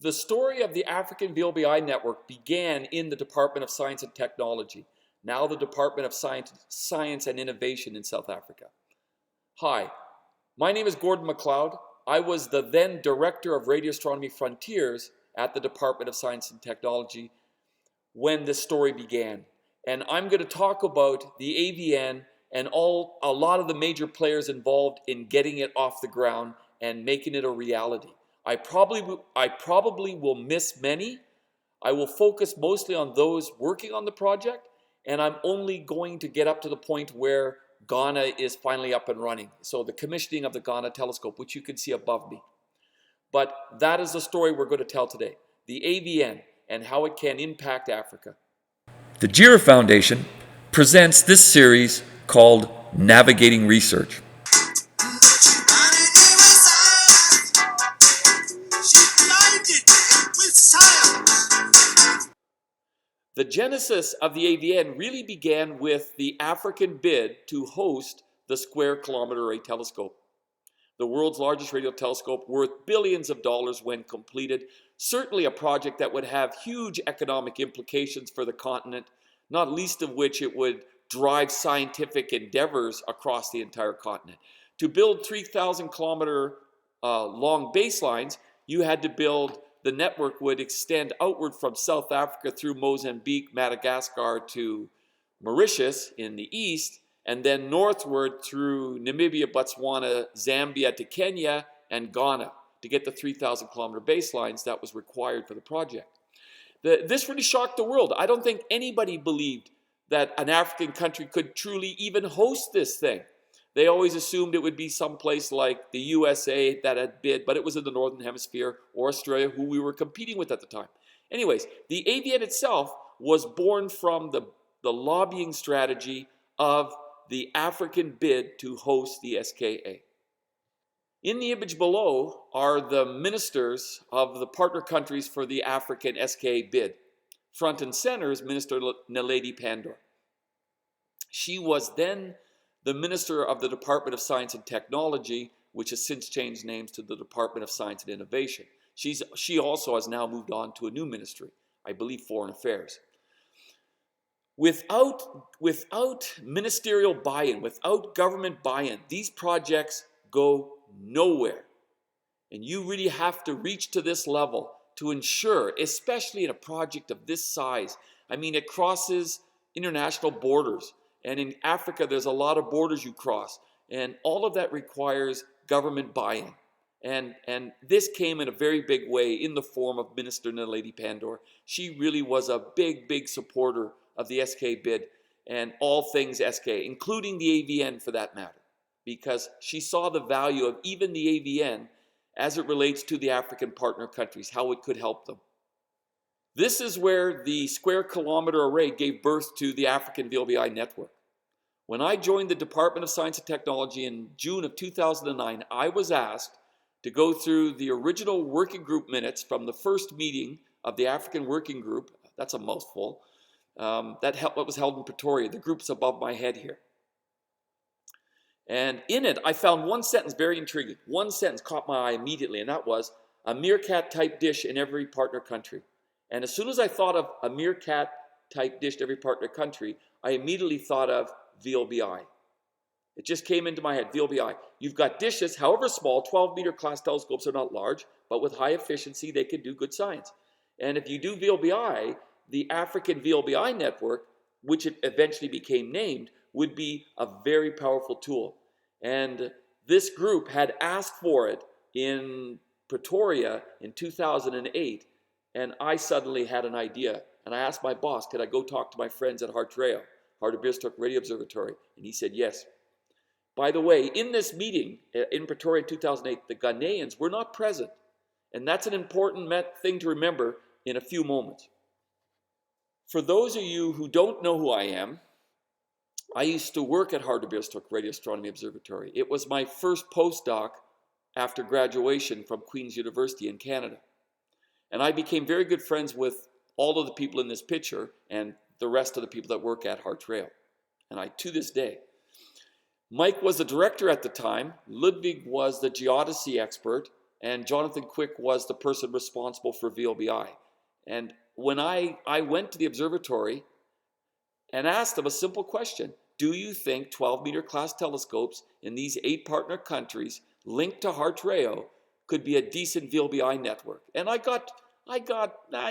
The story of the African VLBI Network began in the Department of Science and Technology, now the Department of Science and Innovation in South Africa. Hi, my name is Gordon MacLeod. I was the then Director of Radio Astronomy Frontiers at the Department of Science and Technology when this story began. And I'm going to talk about the AVN and a lot of the major players involved in getting it off the ground and making it a reality. I probably will miss many. I will focus mostly on those working on the project, and I'm only going to get up to the point where Ghana is finally up and running. So the commissioning of the Ghana telescope, which you can see above me. But that is the story we're going to tell today, the AVN and how it can impact Africa. The GERA Foundation presents this series called Navigating Research. The genesis of the AVN really began with the African bid to host the Square Kilometer Array telescope, the world's largest radio telescope worth billions of dollars when completed, certainly a project that would have huge economic implications for the continent, not least of which it would drive scientific endeavors across the entire continent. To build 3,000 kilometer long baselines, you had to build, the network would extend outward from South Africa through Mozambique, Madagascar to Mauritius in the east, and then northward through Namibia, Botswana, Zambia to Kenya and Ghana to get the 3,000 kilometer baselines that was required for the project. This really shocked the world. I don't think anybody believed that an African country could truly even host this thing. They always assumed it would be someplace like the USA that had bid, but it was in the Northern Hemisphere, or Australia, who we were competing with at the time. Anyways, the AVN itself was born from the lobbying strategy of the African bid to host the SKA. In the image below are the ministers of the partner countries for the African SKA bid. Front and center is Minister Naledi Pandor. She was then the Minister of the Department of Science and Technology, which has since changed names to the Department of Science and Innovation. She also has now moved on to a new ministry, I believe Foreign Affairs. Without ministerial buy-in, without government buy-in, these projects go nowhere. And you really have to reach to this level to ensure, especially in a project of this size. I mean, it crosses international borders. And in Africa, there's a lot of borders you cross. And all of that requires government buy-in. And this came in a very big way in the form of Minister Naledi Pandor. She really was a big supporter of the SK bid and all things SK, including the AVN for that matter, because she saw the value of even the AVN as it relates to the African partner countries, how it could help them. This is where the Square Kilometer Array gave birth to the African VLBI Network. When I joined the Department of Science and Technology in June of 2009, I was asked to go through the original working group minutes from the first meeting of the African Working Group, that's a mouthful, that was held in Pretoria. The group's above my head here. And in it, I found one sentence very intriguing. One sentence caught my eye immediately, and that was a meerkat-type dish in every partner country. And as soon as I thought of a meerkat-type dish in every partner country, I immediately thought of VLBI. It just came into my head, VLBI. You've got dishes, however small, 12-meter class telescopes are not large, but with high efficiency, they can do good science. And if you do VLBI, the African VLBI Network, which it eventually became named, would be a very powerful tool. And this group had asked for it in Pretoria in 2008, and I suddenly had an idea. And I asked my boss, could I go talk to my friends at Hartreo, Hartbeespoort Radio Observatory? And he said yes. By the way, in this meeting in Pretoria in 2008, the Ghanaians were not present. And that's an important thing to remember in a few moments. For those of you who don't know who I am, I used to work at Hartbeespoort Radio Astronomy Observatory. It was my first postdoc after graduation from Queen's University in Canada. And I became very good friends with all of the people in this picture and the rest of the people that work at Hartreo. And to this day. Mike was the director at the time. Ludwig was the geodesy expert. And Jonathan Quick was the person responsible for VLBI. And when I went to the observatory and asked them a simple question, do you think 12-meter class telescopes in these 8 partner countries linked to Hartreo could be a decent VLBI network? And I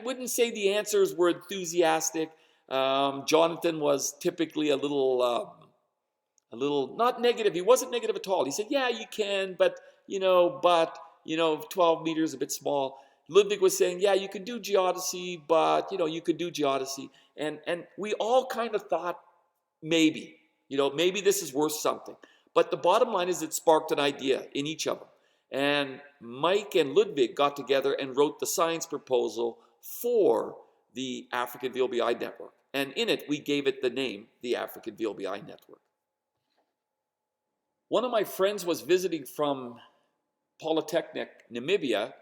wouldn't say the answers were enthusiastic. Jonathan was typically a little not negative. He wasn't negative at all. He said, yeah, you can, but 12 meters a bit small. Ludwig was saying, yeah, you can do geodesy, but you could do geodesy. And we all kind of thought maybe this is worth something. But the bottom line is it sparked an idea in each of them. And Mike and Ludwig got together and wrote the science proposal for the African VLBI Network. And in it, we gave it the name, the African VLBI Network. One of my friends was visiting from Polytechnic, Namibia.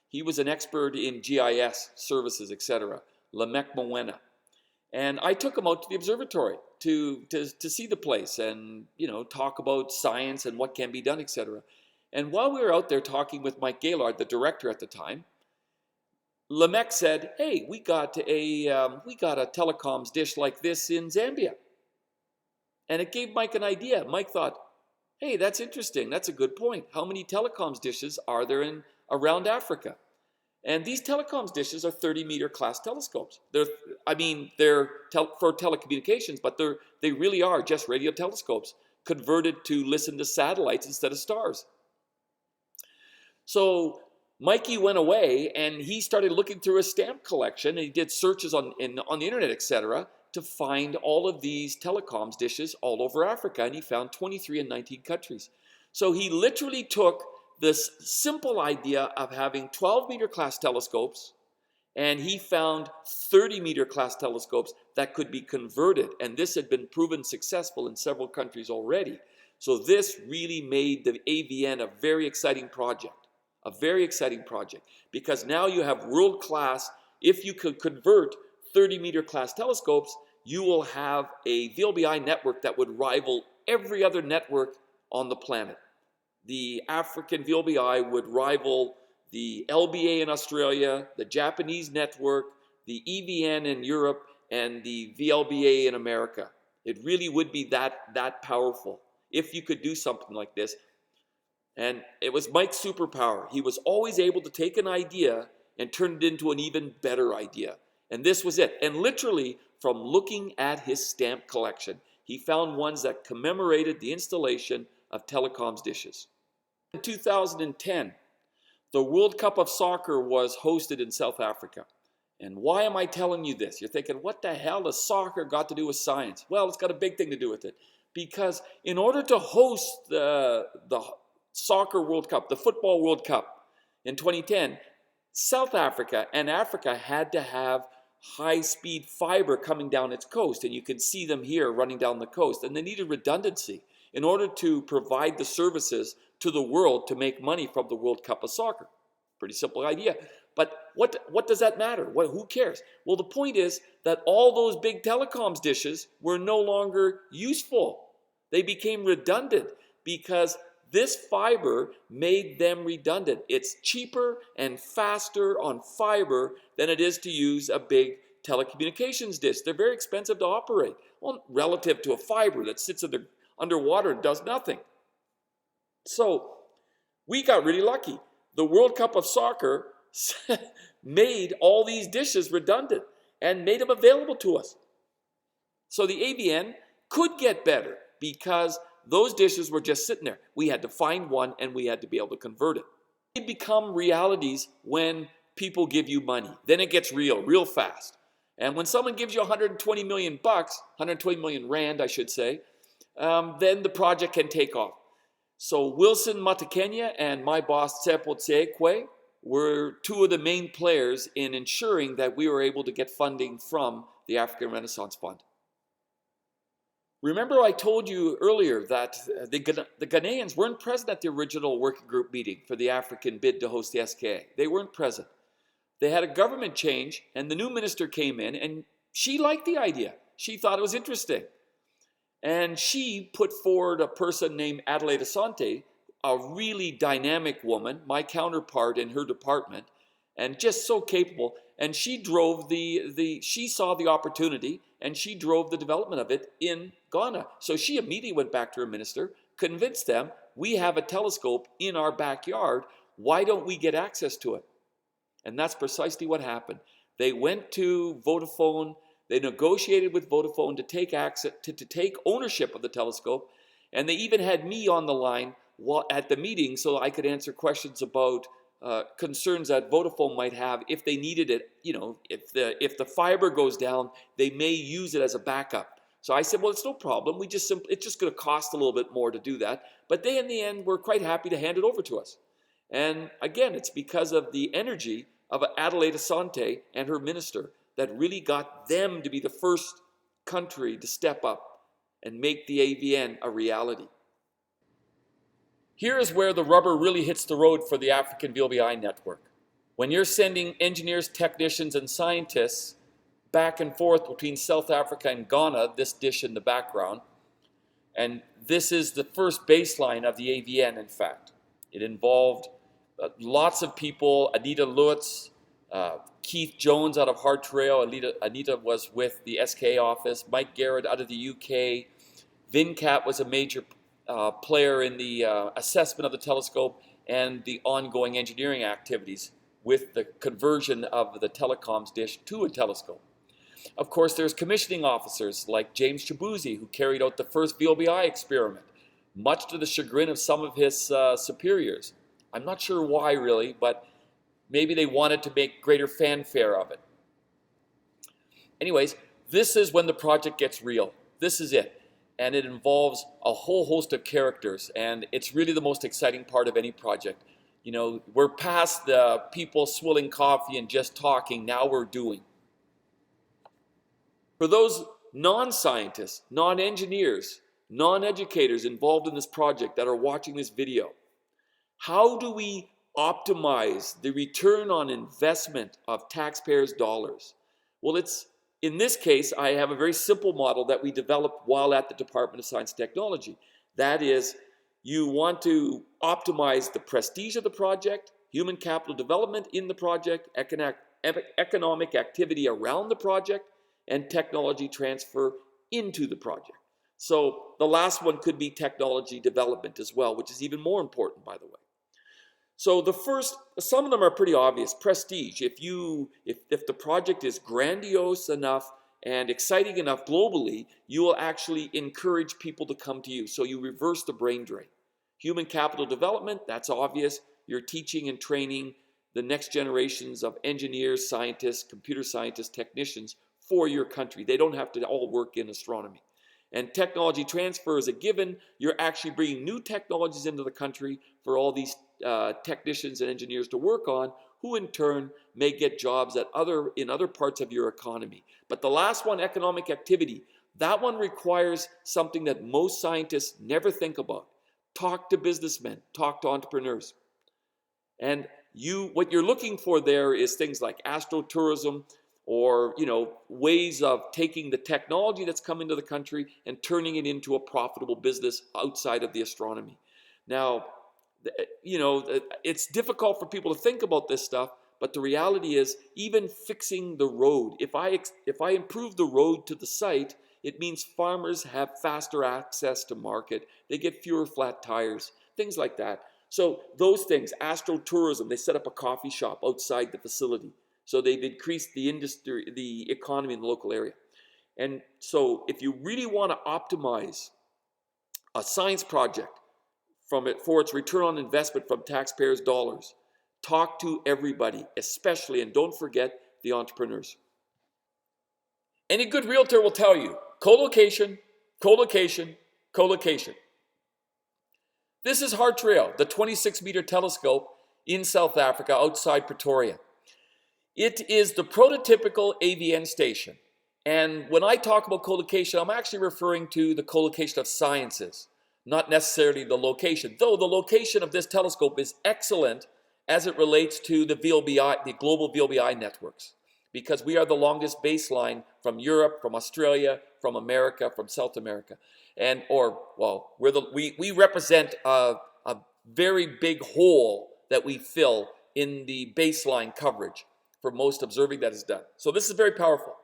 He was an expert in GIS services, etc. Lamek Mwena. And I took him out to the observatory to see the place and talk about science and what can be done, etc. And while we were out there talking with Mike Gaylord, the director at the time, Lamek said, "Hey, we got a telecoms dish like this in Zambia." And it gave Mike an idea. Mike thought, "Hey, that's interesting. That's a good point. How many telecoms dishes are there around Africa?" And these telecoms dishes are 30-meter class telescopes. They're for telecommunications, but they really are just radio telescopes converted to listen to satellites instead of stars. So Mikey went away and he started looking through his stamp collection, and he did searches on the internet, etc., to find all of these telecoms dishes all over Africa, and he found 23 in 19 countries. So he literally took this simple idea of having 12-meter class telescopes, and he found 30-meter class telescopes that could be converted, and this had been proven successful in several countries already. So this really made the AVN a very exciting project, because now you have world-class. If you could convert 30-meter class telescopes, you will have a VLBI network that would rival every other network on the planet. The African VLBI would rival the LBA in Australia, the Japanese network, the EVN in Europe, and the VLBA in America. It really would be that powerful if you could do something like this. And it was Mike's superpower. He was always able to take an idea and turn it into an even better idea. And this was it. And literally, from looking at his stamp collection, he found ones that commemorated the installation of telecoms dishes. In 2010, the World Cup of Soccer was hosted in South Africa. And why am I telling you this? You're thinking, what the hell has soccer got to do with science? Well, it's got a big thing to do with it. Because in order to host the Soccer World Cup, the Football World Cup in 2010, South Africa and Africa had to have high-speed fiber coming down its coast. And you can see them here running down the coast. And they needed redundancy in order to provide the services to the world to make money from the World Cup of Soccer. Pretty simple idea. But what does that matter? Who cares? Well, the point is that all those big telecoms dishes were no longer useful. They became redundant because this fiber made them redundant. It's cheaper and faster on fiber than it is to use a big telecommunications dish. They're very expensive to operate. Well, relative to a fiber that sits underwater and does nothing. So we got really lucky. The World Cup of Soccer made all these dishes redundant and made them available to us. So the AVN could get better because those dishes were just sitting there. We had to find one and we had to be able to convert it. They become realities when people give you money. Then it gets real fast. And when someone gives you 120 million bucks, 120 million rand, I should say, then the project can take off. So Wilson Matakenya and my boss Tsepo Tsekwe were two of the main players in ensuring that we were able to get funding from the African Renaissance Fund. Remember I told you earlier that the Ghanaians weren't present at the original working group meeting for the African bid to host the SKA. They weren't present. They had a government change and the new minister came in and she liked the idea. She thought it was interesting. And she put forward a person named Adelaide Asante, a really dynamic woman, my counterpart in her department, and just so capable. And she drove she saw the opportunity and she drove the development of it in Ghana. So she immediately went back to her minister, convinced them, we have a telescope in our backyard. Why don't we get access to it? And that's precisely what happened. They went to Vodafone. They negotiated with Vodafone to take access, to take ownership of the telescope. And they even had me on the line at the meeting so I could answer questions about concerns that Vodafone might have if they needed it. You know, if the fiber goes down, they may use it as a backup. So I said, well, it's no problem. It's just going to cost a little bit more to do that. But they, in the end, were quite happy to hand it over to us. And again, it's because of the energy of Adelaide Asante and her minister that really got them to be the first country to step up and make the AVN a reality. Here is where the rubber really hits the road for the African VLBI network. When you're sending engineers, technicians, and scientists back and forth between South Africa and Ghana, this dish in the background, and this is the first baseline of the AVN, in fact. It involved lots of people, Anita Lutz, Keith Jones out of Hard Trail, Anita was with the SK office, Mike Garrett out of the UK, VinCat was a major player in the assessment of the telescope and the ongoing engineering activities with the conversion of the telecoms dish to a telescope. Of course, there's commissioning officers like James Chibuzi, who carried out the first VLBI experiment, much to the chagrin of some of his superiors. I'm not sure why, really, but maybe they wanted to make greater fanfare of it. Anyways, this is when the project gets real. This is it. And it involves a whole host of characters, and it's really the most exciting part of any project. You know, we're past the people swilling coffee and just talking, now we're doing. For those non-scientists, non-engineers, non-educators involved in this project that are watching this video, how do we optimize the return on investment of taxpayers' dollars? Well, in this case, I have a very simple model that we developed while at the Department of Science and Technology. That is, you want to optimize the prestige of the project, human capital development in the project, economic activity around the project, and technology transfer into the project. So the last one could be technology development as well, which is even more important, by the way. So some of them are pretty obvious. Prestige. If the project is grandiose enough and exciting enough globally, you will actually encourage people to come to you. So you reverse the brain drain. Human capital development, that's obvious. You're teaching and training the next generations of engineers, scientists, computer scientists, technicians for your country. They don't have to all work in astronomy. And technology transfer is a given. You're actually bringing new technologies into the country for all these technicians and engineers to work on, who in turn may get jobs in other parts of your economy. But the last one, economic activity, that one requires something that most scientists never think about. Talk to businessmen, talk to entrepreneurs. And what you're looking for there is things like astrotourism, or ways of taking the technology that's come into the country and turning it into a profitable business outside of the astronomy. Now, it's difficult for people to think about this stuff, but the reality is, even fixing the road, if I improve the road to the site, it means farmers have faster access to market. They get fewer flat tires, things like that. So those things, astrotourism, they set up a coffee shop outside the facility. So they've increased the industry, the economy in the local area. And so if you really want to optimize a science project for its return on investment from taxpayers' dollars, talk to everybody, especially, and don't forget, the entrepreneurs. Any good realtor will tell you, colocation, colocation, colocation. This is Hard Trail, the 26-meter telescope in South Africa outside Pretoria. It is the prototypical AVN station. And when I talk about colocation, I'm actually referring to the colocation of sciences, not necessarily the location. Though the location of this telescope is excellent as it relates to the global VLBI networks, because we are the longest baseline from Europe, from Australia, from America, from South America. We represent a very big hole that we fill in the baseline coverage for most observing that is done. So this is very powerful.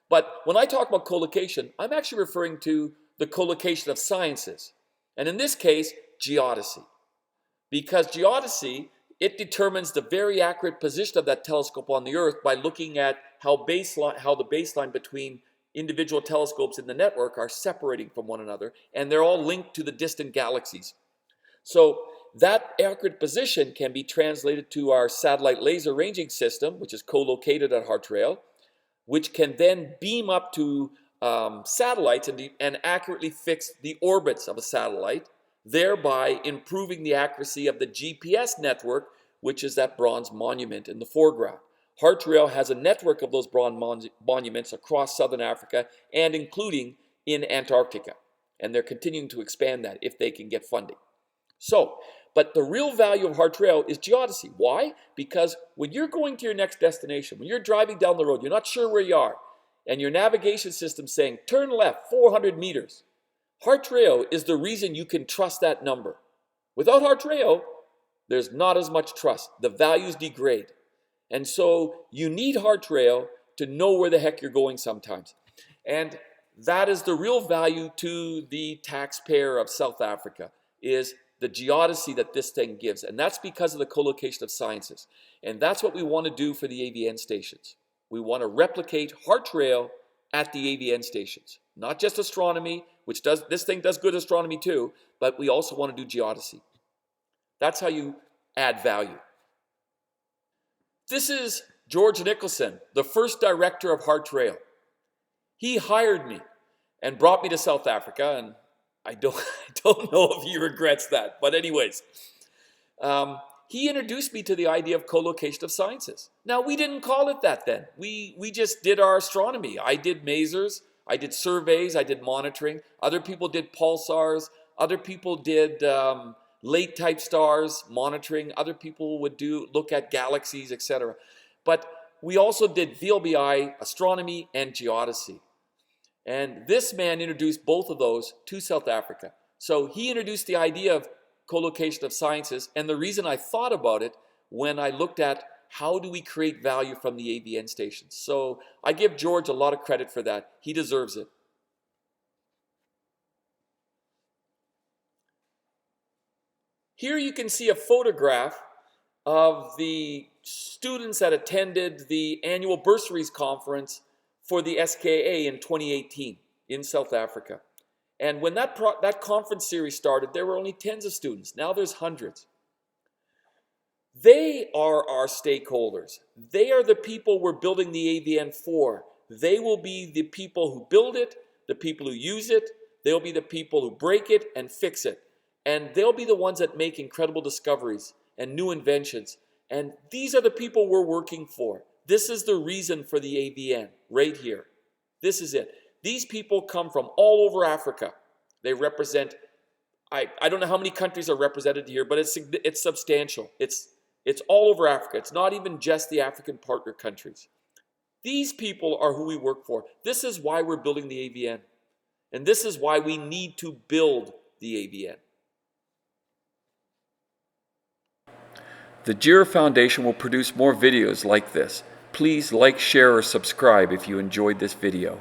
But when I talk about colocation, I'm actually referring to the colocation of sciences. And in this case, geodesy. Because geodesy, it determines the very accurate position of that telescope on the Earth by looking at how the baseline between individual telescopes in the network are separating from one another, and they're all linked to the distant galaxies. So that accurate position can be translated to our satellite laser ranging system, which is co-located at Hartrail, which can then beam up to satellites and accurately fix the orbits of a satellite, thereby improving the accuracy of the GPS network, which is that bronze monument in the foreground. Hartrail has a network of those bronze monuments across southern Africa and including in Antarctica. And they're continuing to expand that if they can get funding. So, but the real value of Hartrail is geodesy. Why? Because when you're going to your next destination, when you're driving down the road, you're not sure where you are, and your navigation system's saying, turn left 400 meters. Hartrail is the reason you can trust that number. Without Hartrail, there's not as much trust. The values degrade. And so you need Hartrail to know where the heck you're going sometimes. And that is the real value to the taxpayer of South Africa, is the geodesy that this thing gives. And that's because of the colocation of sciences. And that's what we want to do for the AVN stations. We want to replicate Hartrail at the AVN stations. Not just astronomy, which this thing does good astronomy too, but we also want to do geodesy. That's how you add value. This is George Nicholson, the first director of Hartrail. He hired me and brought me to South Africa, and I don't know if he regrets that. But anyways, he introduced me to the idea of colocation of sciences. Now, we didn't call it that then. We just did our astronomy. I did masers, I did surveys, I did monitoring. Other people did pulsars. Other people did late type stars monitoring. Other people would look at galaxies, etc. But we also did VLBI, astronomy, and geodesy. And this man introduced both of those to South Africa. So he introduced the idea of colocation of sciences, and the reason I thought about it when I looked at how do we create value from the AVN stations. So I give George a lot of credit for that. He deserves it. Here you can see a photograph of the students that attended the annual bursaries conference for the SKA in 2018 in South Africa. And when that conference series started, there were only tens of students. Now there's hundreds. They are our stakeholders. They are the people we're building the AVN for. They will be the people who build it, the people who use it. They'll be the people who break it and fix it. And they'll be the ones that make incredible discoveries and new inventions. And these are the people we're working for. This is the reason for the AVN, right here. This is it. These people come from all over Africa. They represent, I don't know how many countries are represented here, but it's substantial. It's all over Africa. It's not even just the African partner countries. These people are who we work for. This is why we're building the AVN. And this is why we need to build the AVN. The GERA Foundation will produce more videos like this. Please like, share, or subscribe if you enjoyed this video.